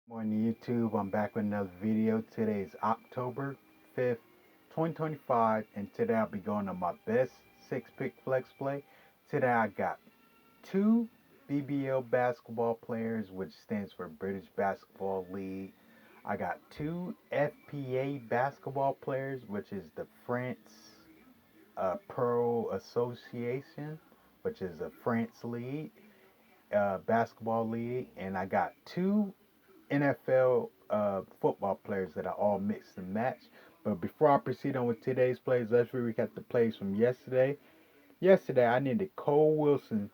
Morning YouTube, I'm back with another video. Today is October 5th, 2025, and today I'll be going on my best six pick flex play. Today I got two BBL basketball players, which stands for British Basketball League. I got two FPA basketball players, which is the France Pro Association, which is a France league, basketball league, and I got two NFL football players that are all mixed and matched. But before I proceed on with today's plays, let's recap the plays from yesterday. Yesterday, I needed Cole Wilson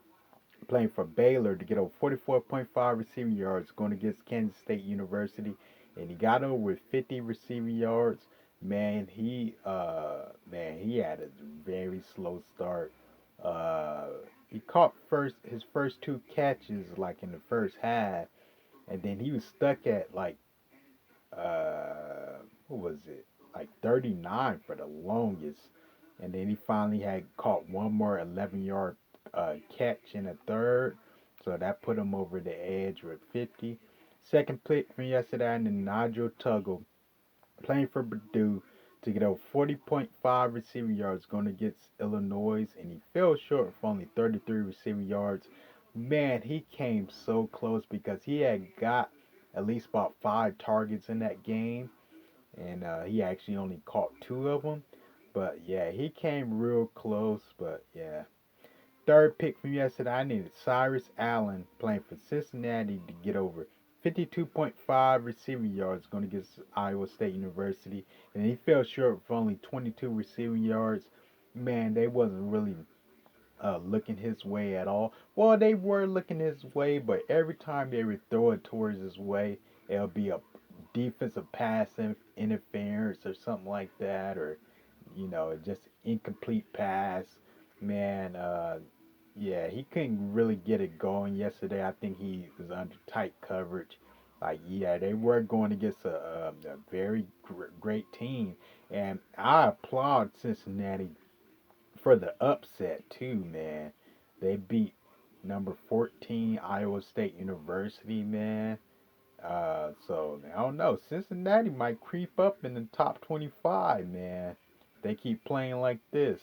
playing for Baylor to get over 44.5 receiving yards going against Kansas State University, and he got over 50 receiving yards. Man, he had a very slow start. Uh, he caught his first two catches like in the first half, and then he was stuck at like what was it, like 39 for the longest, and then he finally had caught one more 11-yard catch in a third, so that put him over the edge with 50. Second pick from yesterday, and then Nigel Tuggle playing for Purdue to get over 40.5 receiving yards going against Illinois, and he fell short for only 33 receiving yards. Man, he came so close because he had got at least about five targets in that game, and he actually only caught two of them. But yeah, he came real close. But yeah, third pick from yesterday, I needed Cyrus Allen playing for Cincinnati to get over 52.5 receiving yards going against Iowa State University. And he fell short for only 22 receiving yards. Man, they wasn't really looking his way at all. Well, they were looking his way, but every time they would throw it towards his way, it'll be a defensive pass interference or something like that, or just incomplete pass. Man, yeah, he couldn't really get it going yesterday. I think he was under tight coverage. Like, yeah, they were going against a very great team, and I applaud Cincinnati for the upset too, man. They beat number 14 Iowa State University, man. So I don't know. Cincinnati might creep up in the top 25, man. They keep playing like this.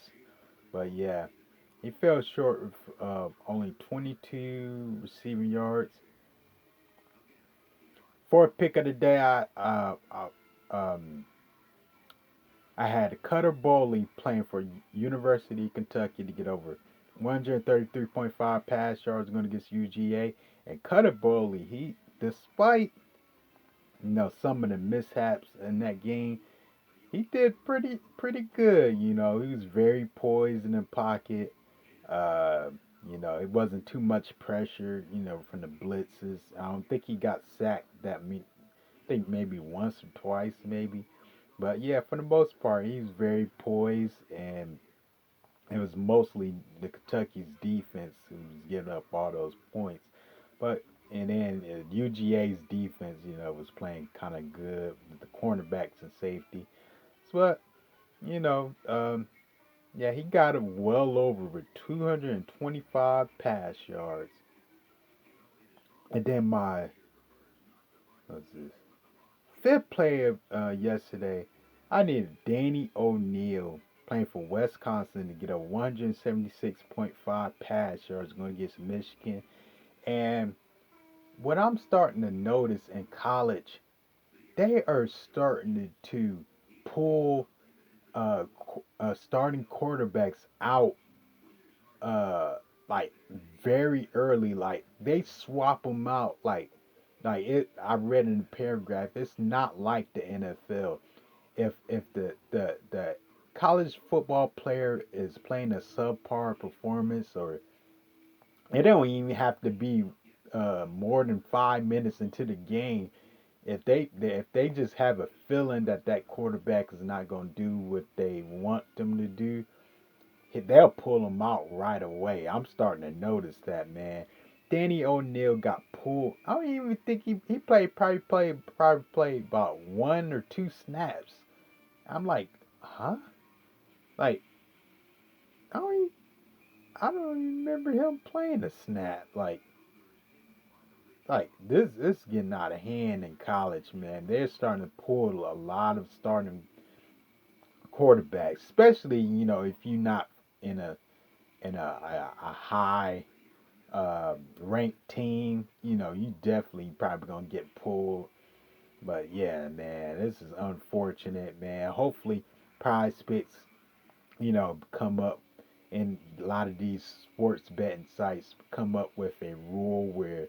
But yeah, he fell short of only 22 receiving yards. Fourth pick of the day, I had Cutter Bowley playing for University of Kentucky to get over 133.5 pass yards going against UGA. And Cutter Bowley, despite some of the mishaps in that game, he did pretty good. He was very poised in the pocket. Uh, it wasn't too much pressure. From the blitzes. I don't think he got sacked that many. I think maybe once or twice, maybe. But yeah, for the most part, he's very poised, and it was mostly the Kentucky's defense who was giving up all those points. But and then UGA's defense, was playing kind of good with the cornerbacks and safety. But you know, um, yeah, he got him well over with 225 pass yards. And then my what's this fifth player yesterday, I needed Danny O'Neal playing for Wisconsin to get a 176.5 pass yards going against Michigan. And what I'm starting to notice in college, they are starting to pull starting quarterbacks out uh, like very early. Like they swap them out like it. I read in the paragraph. It's not like the NFL. If the college football player is playing a subpar performance, or it don't even have to be more than 5 minutes into the game. If they just have a feeling that that quarterback is not going to do what they want them to do, they'll pull them out right away. I'm starting to notice that, man. Danny O'Neal got pulled. I don't even think he probably played about one or two snaps. I'm like, huh? Like, I don't even, I don't even remember him playing a snap. Like, like this is getting out of hand in college, man. They're starting to pull a lot of starting quarterbacks, especially if you're not in a high ranked team. You definitely probably gonna get pulled. But yeah, man, this is unfortunate, man. Hopefully, Prize Picks, come up and a lot of these sports betting sites come up with a rule where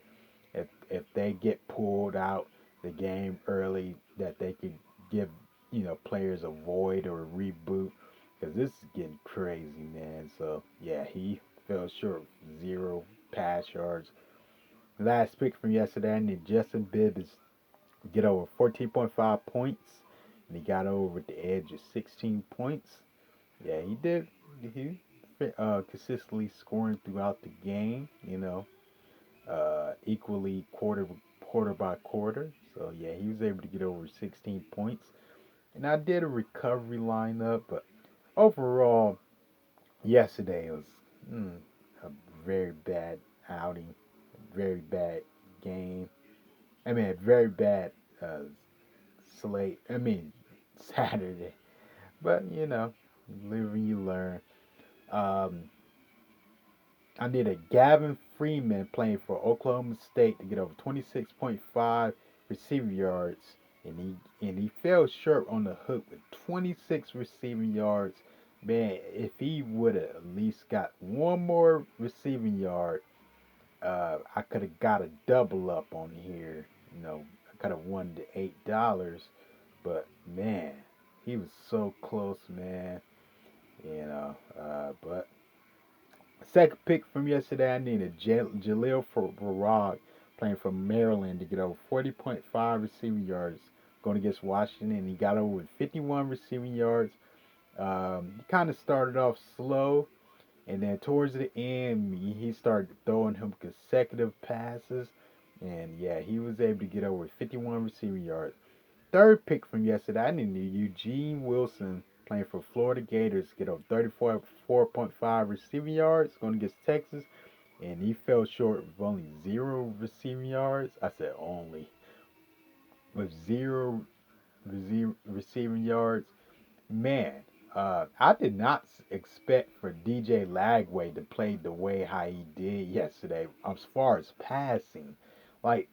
if they get pulled out the game early, that they could give players a void or a reboot, because this is getting crazy, man. So yeah, he fell short, 0 pass yards. Last pick from yesterday, I need Justin Bibbs to get over 14.5 points, and he got over the edge of 16 points. Yeah, he did. He consistently scoring throughout the game. Equally quarter by quarter. So yeah, he was able to get over 16 points. And I did a recovery lineup, but overall, yesterday was a very bad outing, very bad game. I mean, a very bad uh, slate. I mean, Saturday. But live and you learn. Um, I need a Gavin Freeman playing for Oklahoma State to get over 26.5 receiving yards, and he fell short on the hook with 26 receiving yards. Man, if he would have at least got one more receiving yard, I could have got a double up on here. I could have won the $8. But man, he was so close, man. But second pick from yesterday, I needed Jaleel Farag playing for Maryland to get over 40.5 receiving yards going against Washington, and he got over 51 receiving yards. He kind of started off slow, and then towards the end, he started throwing him consecutive passes, and yeah, he was able to get over 51 receiving yards. Third pick from yesterday, I needed Eugene Wilson playing for Florida Gators get over 34.5 receiving yards going against Texas, and he fell short with only 0 receiving yards. I said only with 0 receiving yards. Man, I did not expect for DJ Lagway to play the way how he did yesterday as far as passing. Like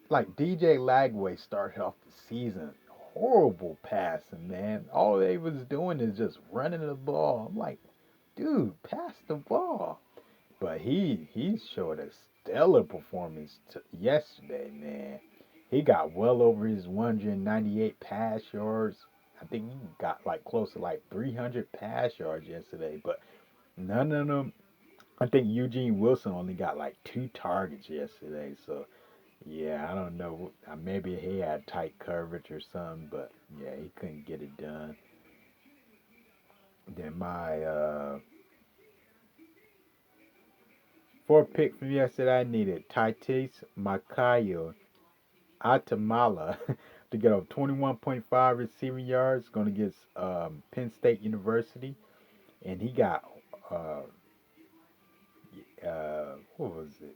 DJ Lagway started off the season horrible passing, man. All they was doing is just running the ball. I'm like, dude, pass the ball. But he showed a stellar performance yesterday, man. He got well over his 198 pass yards. I think he got like close to like 300 pass yards yesterday, but none of them. I think Eugene Wilson only got like 2 targets yesterday, so yeah, I don't know. Maybe he had tight coverage or something, but yeah, he couldn't get it done. Then my fourth pick from yesterday, I needed Titus Makayo Atamala to get over 21.5 receiving yards, going against Penn State University, and he got uh, what was it?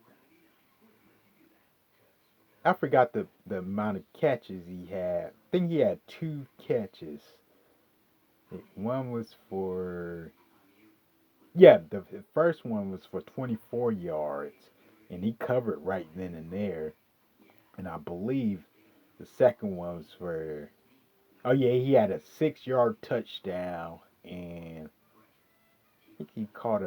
I forgot the amount of catches he had. I think he had 2 catches. One was for Yeah, the first one was for 24 yards, and he covered right then and there. And I believe the second one was for, oh yeah, he had a 6 yard touchdown, and I think he caught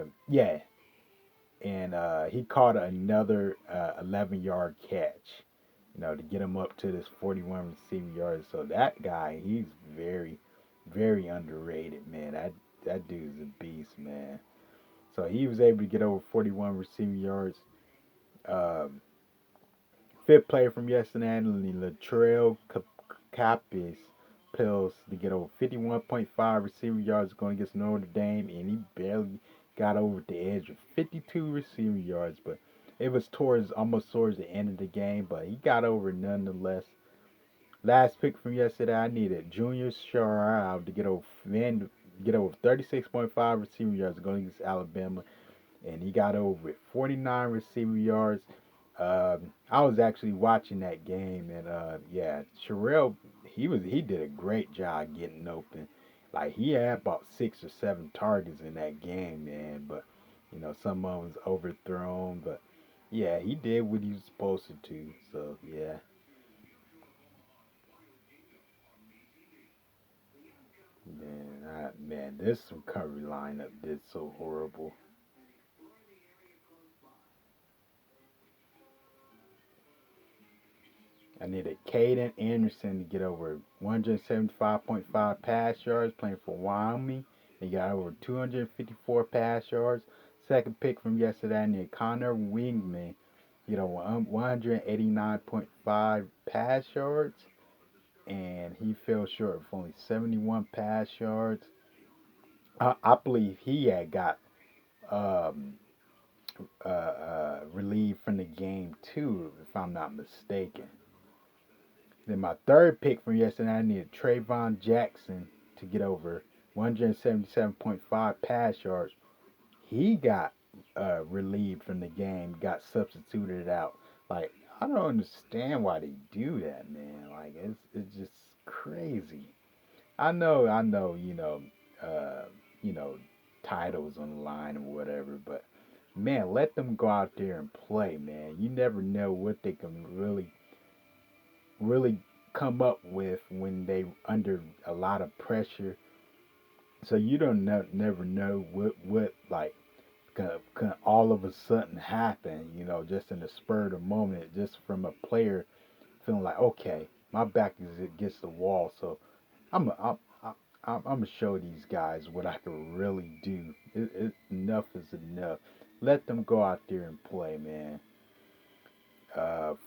he caught another 11 yard catch, to get him up to this 41 receiving yards. So that guy, he's very, very underrated, man. That dude's a beast, man. So he was able to get over 41 receiving yards. Um, Fifth player from yesterday, Latrell Capis Pills to get over 51.5 receiving yards going against Notre Dame, and he barely got over the edge of 52 receiving yards, but it was almost towards the end of the game, but he got over nonetheless. Last pick from yesterday, I needed Junior Sharab to get over 36.5 receiving yards going against Alabama, and he got over it 49 receiving yards. I was actually watching that game, and yeah, Sherrill, he did a great job getting open. Like he had about 6 or 7 targets in that game, man. But some of them was overthrown. But yeah, he did what he was supposed to do. So yeah, man, this recovery lineup did so horrible. I needed Caden Anderson to get over 175.5 pass yards playing for Wyoming. He got over 254 pass yards. Second pick from yesterday, I needed Connor Wingman, 189.5 pass yards. And he fell short of only 71 pass yards. I believe he had got um, relieved from the game too, if I'm not mistaken. Then my third pick from yesterday, I needed Trayvon Jackson to get over 177.5 pass yards. He got relieved from the game, got substituted out. Like I don't understand why they do that, man. Like it's just crazy. I know, uh, you know, titles on the line or whatever, but man, let them go out there and play, man. You never know what they can really come up with when they under a lot of pressure. So you don't never know what like can all of a sudden happen. Just in the spur of the moment, just from a player feeling like, okay, my back is against the wall, so I'm I'm I'm gonna show these guys what I can really do. Enough is enough. Let them go out there and play, man.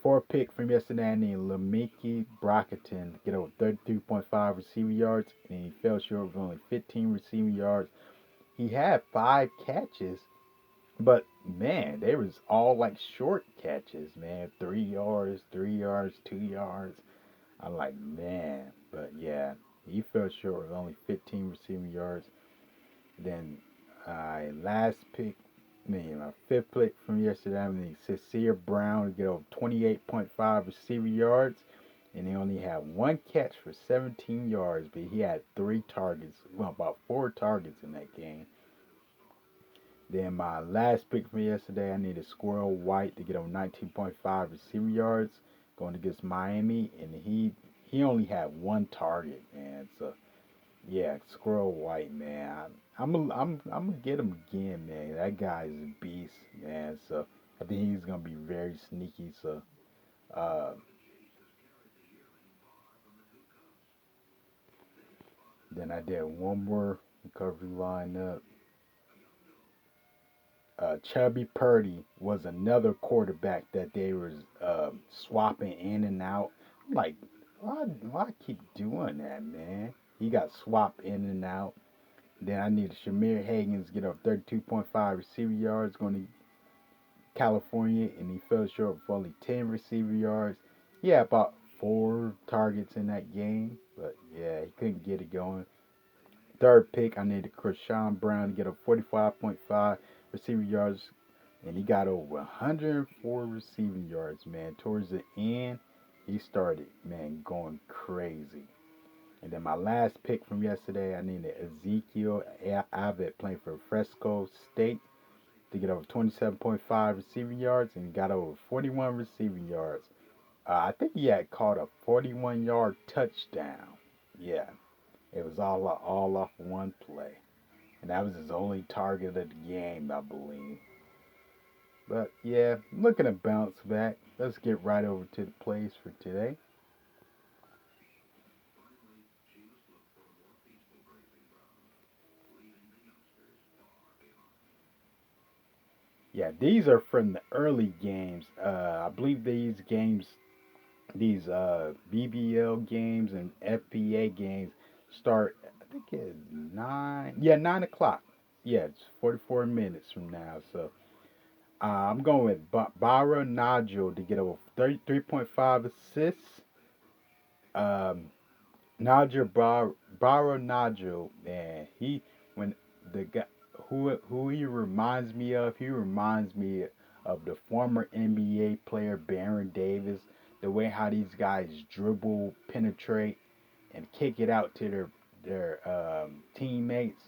Four pick from yesterday named Lamiki Brockington to get over 33.5 receiving yards, and he fell short of only 15 receiving yards. He had 5 catches, but man, they was all like short catches, man. 3 yards, 3 yards, 2 yards. I'm like, man, but yeah, he fell short of only 15 receiving yards. Then last pick, my fifth pick from yesterday, I mean, Cecilia Brown to get over 28.5 receiving yards. And he only had 1 catch for 17 yards, but he had 3 targets, well, about 4 targets in that game. Then my last pick from yesterday, I needed Squirrel White to get over 19.5 receiving yards going against Miami, and he only had 1 target, man. So yeah, Squirrel White, man. I'm gonna get him again, man. That guy is a beast, man. So I think he's gonna be very sneaky. So uh, then I did one more recovery lineup. Chubby Purdy was another quarterback that they was swapping in and out. I'm like, why keep doing that, man? He got swapped in and out. Then I needed Shamir Hagens to get up 32.5 receiving yards going to California, and he fell short of only 10 receiving yards. He had about 4 targets in that game, but yeah, he couldn't get it going. Third pick, I needed Krishan Brown to get a 45.5 receiving yards, and he got over 104 receiving yards, man. Towards the end, he started, man, going crazy. And then my last pick from yesterday, I needed Ezekiel Abbott playing for Fresco State to get over 27.5 receiving yards and got over 41 receiving yards. I think he had caught a 41-yard touchdown. Yeah, it was all off one play, and that was his only target of the game, I believe. But yeah, looking to bounce back. Let's get right over to the plays for today. Yeah, these are from the early games. I believe these BBL games and FPA games start. I think it's 9. Yeah, 9 o'clock. Yeah, it's 44 minutes from now. So I'm going with Barra Nigel to get over 33.5 assists. Um, Nigel Barra Nigel, man, when the guy who he reminds me of, he reminds me of the former NBA player Baron Davis. The way how these guys dribble, penetrate, and kick it out to their teammates,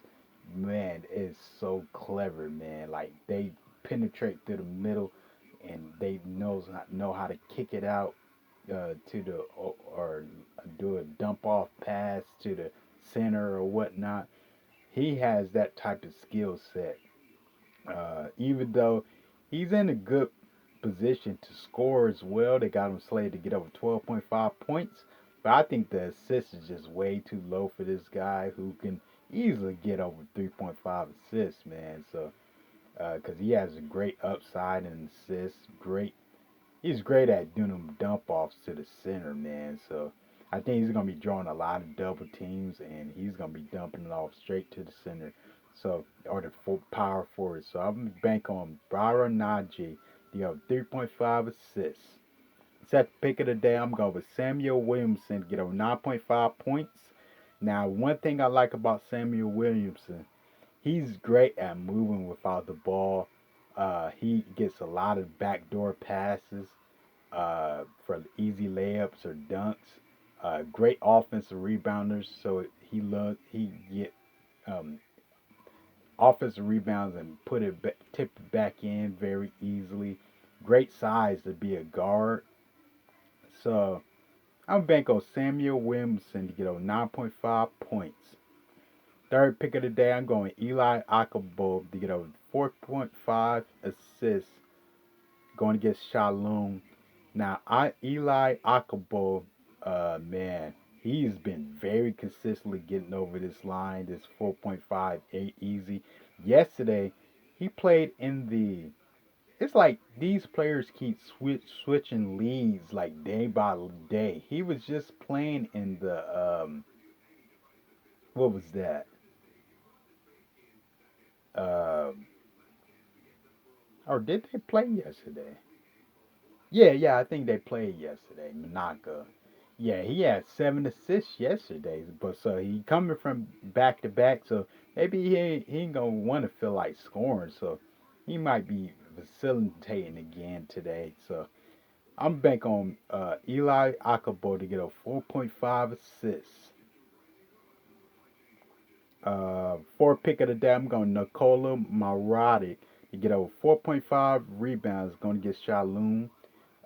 man, is so clever, man. Like they penetrate through the middle, and they know how to kick it out to the or do a dump off pass to the center or whatnot. He has that type of skill set. Even though he's in a good position to score as well, they got him slated to get over 12.5 points. But I think the assist is just way too low for this guy who can easily get over 3.5 assists, man. So, because he has a great upside and assists, he's great at doing them dump offs to the center, man. So I think he's gonna be drawing a lot of double teams, and he's gonna be dumping it off straight to the center. So or the power forward. So I'm gonna bank on Byron Najee. You have 3.5 assists. Set pick of the day. I'm going with Samuel Williamson. Get over 9.5 points. Now, one thing I like about Samuel Williamson, he's great at moving without the ball. He gets a lot of backdoor passes for easy layups or dunks. Great offensive rebounders, so he get um, offensive rebounds and tip it back in very easily. Great size to be a guard. So I'm banking on Samuel Williamson to get over 9.5 points. Third pick of the day, I'm going Eli Akabo to get over 4.5 assists going against Shalom. Now, Eli Akabo, man, he's been very consistently getting over this line, this 4.5 easy. Yesterday, he played in the. It's like these players keep switching leagues like day by day. He was just playing in the what was that? Um, or did they play yesterday? Yeah, I think they played yesterday. Monaco. Yeah, he had 7 assists yesterday, but so he coming from back to back, so maybe he ain't gonna want to feel like scoring, so he might be facilitating again today. So I'm bank on Eli Akabo to get a 4.5 assists. Fourth pick of the day, I'm going Nikola Marotic to get over 4.5 rebounds. Going to get Shalom.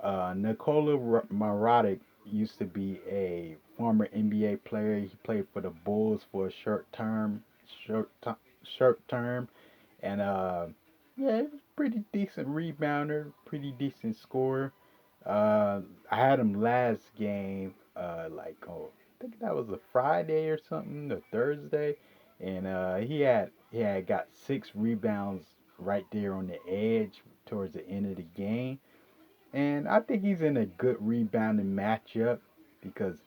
Nikola Marotic used to be a former NBA player. He played for the Bulls for a short, short term, and yeah, he was pretty decent rebounder, pretty decent scorer. I had him last game, I think that was a Friday or something, a Thursday, and he had got 6 rebounds right there on the edge towards the end of the game, and I think he's in a good rebounding matchup because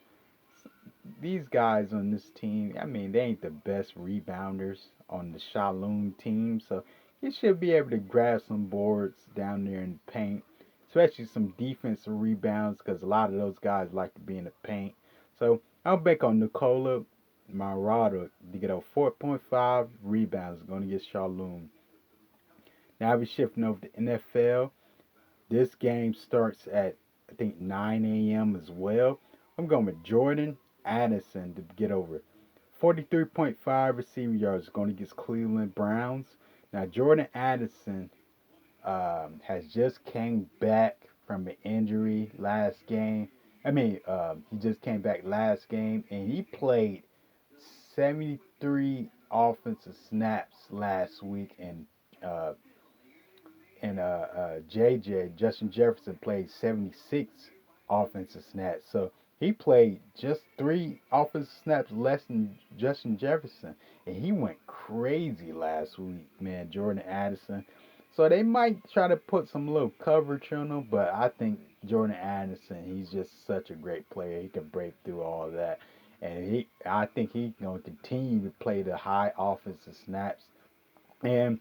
these guys on this team, I mean, they ain't the best rebounders on the Shalom team, so he should be able to grab some boards down there in the paint, especially some defensive rebounds because a lot of those guys like to be in the paint. So I'll bet on Nikola Marauder to get a 4.5 rebounds going to get Shalom. Now we're shifting over to NFL. This game starts at I think 9 a.m. as well. I'm going with Jordan Addison to get over 43.5 receiving yards going against Cleveland Browns. Now Jordan Addison has just came back from an injury last game. He just came back last game and he played 73 offensive snaps last week, uh, and JJ Justin Jefferson played 76 offensive snaps. So he played just 3 offensive snaps less than Justin Jefferson, and he went crazy last week, man. Jordan Addison. So they might try to put some little coverage on him, but I think Jordan Addison, he's just such a great player. He can break through all that, and I think he's going to continue to play the high offensive snaps. And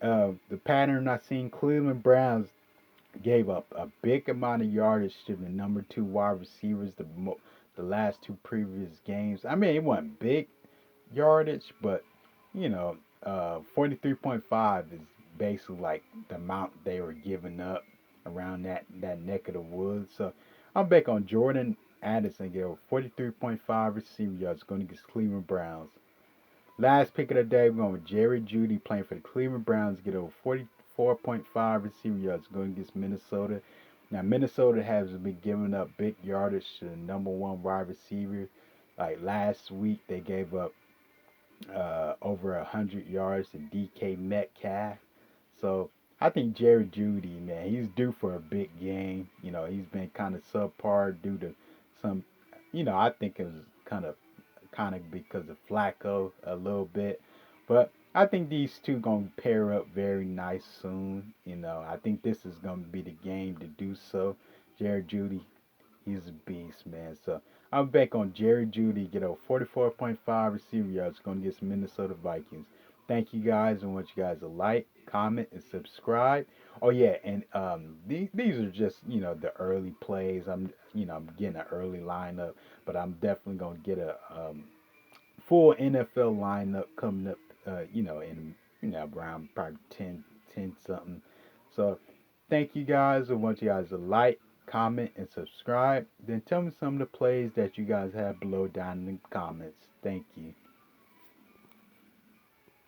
the pattern I seen, Cleveland Browns gave up a big amount of yardage to the number 2 wide receivers the last 2 previous games. I mean, it wasn't big yardage, but 43.5 is basically like the amount they were giving up around that neck of the woods. So I'm back on Jordan Addison, get over 43.5 receiving yards going against Cleveland Browns. Last pick of the day, we're going with Jerry Jeudy playing for the Cleveland Browns, get over 44.5 receiving yards going against Minnesota. Now, Minnesota has been giving up big yardage to the number one wide receiver. Like last week, they gave up over 100 yards to DK Metcalf. So I think Jerry Jeudy, man, he's due for a big game. He's been kind of subpar due to some, I think it was kind of because of Flacco a little bit. But I think these two gonna pair up very nice soon. I think this is gonna be the game to do so. Jerry Jeudy, he's a beast, man. So I'm back on Jerry Jeudy, get over 44.5 receiver yards going against Minnesota Vikings. Thank you guys, and want you guys to like, comment, and subscribe. Oh yeah, and these are just the early plays. I'm getting an early lineup, but I'm definitely gonna get a full NFL lineup coming up. In around probably 10 something. So thank you guys. I want you guys to like, comment, and subscribe. Then tell me some of the plays that you guys have below down in the comments. Thank you.